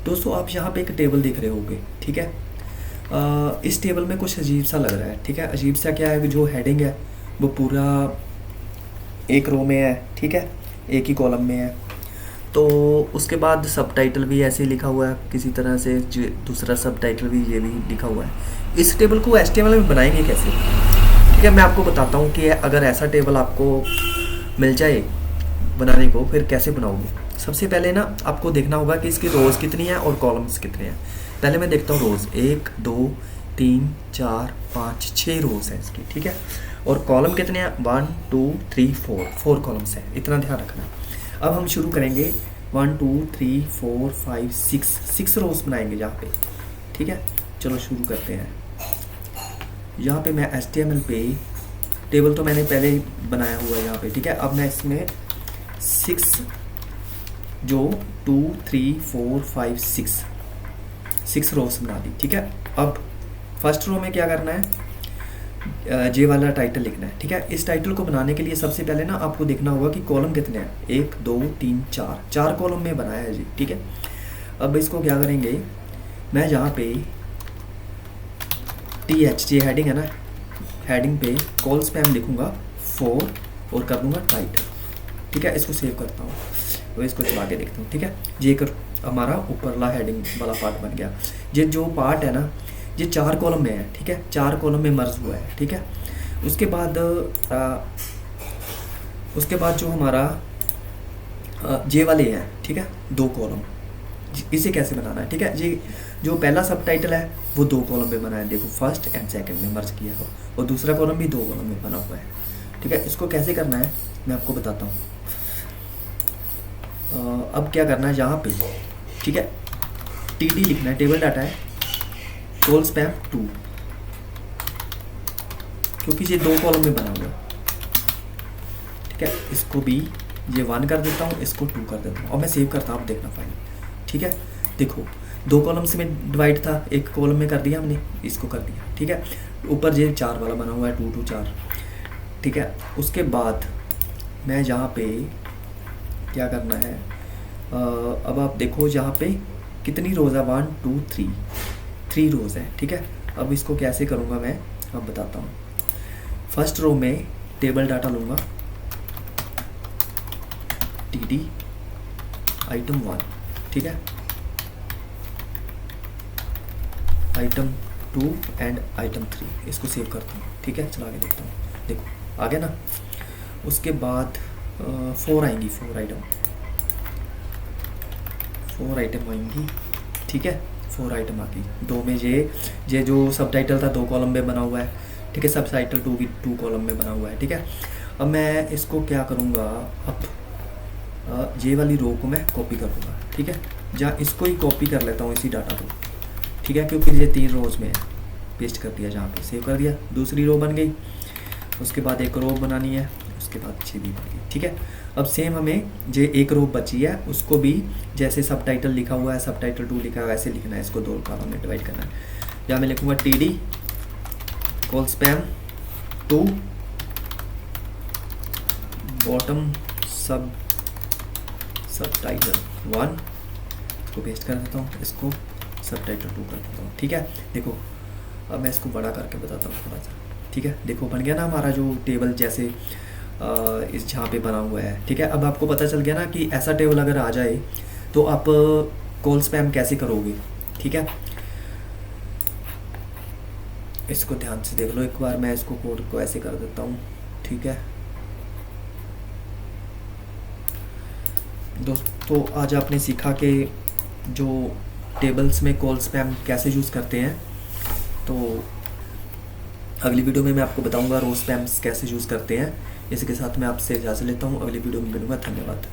दोस्तों आप यहाँ पे एक टेबल देख रहे होगे, ठीक है। इस टेबल में कुछ अजीब सा लग रहा है, ठीक है। अजीब सा क्या है कि जो हेडिंग है वो पूरा एक रो में है, ठीक है, एक ही कॉलम में है। तो उसके बाद सब टाइटल भी ऐसे ही लिखा हुआ है किसी तरह से, दूसरा सब टाइटल भी ये भी लिखा हुआ है। इस टेबल को HTML में बनाएंगे कैसे, ठीक है, मैं आपको बताता हूँ कि अगर ऐसा टेबल आपको मिल जाए बनाने को, फिर कैसे बनाओगे। सबसे पहले ना आपको देखना होगा कि इसकी रोज़ कितनी है और कॉलम्स कितने हैं। पहले मैं देखता हूँ रोज़, 1 2 3 4 5 6 रोज़ है इसकी, ठीक है। और कॉलम कितने हैं, 1 2 3 4 कॉलम्स हैं, इतना ध्यान रखना। अब हम शुरू करेंगे 1 2 3 4 5 6 रोज़ बनाएंगे यहाँ पे, ठीक है। चलो शुरू करते हैं। यहाँ पे मैं HTML पे टेबल तो मैंने पहले ही बनाया हुआ है यहाँ पे, ठीक है। अब मैं इसमें 6 जो 2 3 4 5 6 रोज बना दी, ठीक है। अब फर्स्ट रो में क्या करना है, जे वाला टाइटल लिखना है, ठीक है। इस टाइटल को बनाने के लिए सबसे पहले ना आपको देखना होगा कि कॉलम कितने हैं, 1 2 3 4 कॉलम में बनाया है जी, ठीक है। अब इसको क्या करेंगे, मैं यहाँ पे TH हेडिंग है ना, हेडिंग पे कॉल स्पैम लिखूंगा 4 और कर दूंगा टाइटल, ठीक है। इसको सेव करता हूँ और इसको चला के देखता हूँ, ठीक है। ये कर हमारा ऊपरला हेडिंग वाला पार्ट बन गया। ये जो पार्ट है ना, ये 4 कॉलम में है, ठीक है, 4 कॉलम में मर्ज हुआ है, ठीक है। उसके बाद जो हमारा जे वाले हैं, ठीक है, 2 कॉलम, इसे कैसे बनाना है, ठीक है। ये जो पहला सब टाइटल है वो 2 कॉलम में बना है, देखो फर्स्ट एंड सेकंड में मर्ज किया हो, और दूसरा कॉलम भी 2 कॉलम में बना हुआ है, ठीक है। इसको कैसे करना है मैं आपको बताता हूँ। अब क्या करना है यहाँ पे, ठीक है, TD लिखना है, टेबल डाटा है, कॉल स्पैम 2, क्योंकि ये 2 कॉलम में बना हुआ है, ठीक है। इसको भी ये 1 कर देता हूँ, इसको 2 कर देता हूँ, और मैं सेव करता हूँ, आप देखना फाइल, ठीक है। देखो 2 कॉलम्स में डिवाइड था, एक कॉलम में कर दिया हमने, इसको कर दिया, ठीक है। ऊपर ये 4 वाला बना हुआ है, 2 2 4, ठीक है। उसके बाद मैं यहाँ पे क्या करना है, अब आप देखो यहाँ पे कितनी रोज़ है, 1 2 3 रोज़ है, ठीक है। अब इसको कैसे करूँगा मैं अब बताता हूँ। फर्स्ट रो में टेबल डाटा लूँगा, TD आइटम 1, ठीक है, आइटम 2 एंड आइटम 3, इसको सेव करता हूँ, ठीक है। चला के देखता हूँ, देखो आ गया ना। उसके बाद 4 आएंगी, 4 आइटम आएंगी, ठीक है। 4 आइटम आ गई, 2 में ये जो सब टाइटल था 2 कॉलम में बना हुआ है, ठीक है। सब टाइटल 2 भी 2 कॉलम में बना हुआ है, ठीक है। अब मैं इसको क्या करूँगा, अब ये वाली रो को मैं कॉपी कर दूँगा, ठीक है। जहाँ इसको ही कॉपी कर लेता हूँ, इसी डाटा को, ठीक है, क्योंकि ये 3 रोज में है, पेस्ट कर दिया, जहाँ पे सेव कर दिया, दूसरी रो बन गई। उसके बाद एक रो बनानी है, उसके बाद 6 भी बन गई, ठीक है। अब सेम हमें जो एक रो बची है उसको भी जैसे सब टाइटल लिखा हुआ है, सब टाइटल 2 लिखा है, वैसे लिखना है, इसको 2 कॉलम में डिवाइड करना है। या मैं लिखूँगा TD कॉल स्पैम 2 बॉटम सब टाइटल 1, इसको पेस्ट कर देता हूँ, इसको सब टाइटल 2 कर देता हूँ, ठीक है। देखो अब मैं इसको बड़ा करके बताता हूँ थोड़ा सा, ठीक है। देखो बन गया ना हमारा जो टेबल जैसे इस जहाँ पे बना हुआ है, ठीक है। अब आपको पता चल गया ना कि ऐसा टेबल अगर आ जाए तो आप कॉल स्पैम कैसे करोगे, ठीक है। इसको ध्यान से देख लो एक बार, मैं इसको कोड को ऐसे कर देता हूँ, ठीक है। दोस्तों आज आपने सीखा कि जो टेबल्स में कॉल स्पैम कैसे यूज़ करते हैं, तो अगली वीडियो में मैं आपको बताऊंगा रो स्पैम्स कैसे यूज़ करते हैं। इसी के साथ मैं आपसे इजाज़त लेता हूँ, अगली वीडियो में मिलूँगा, धन्यवाद।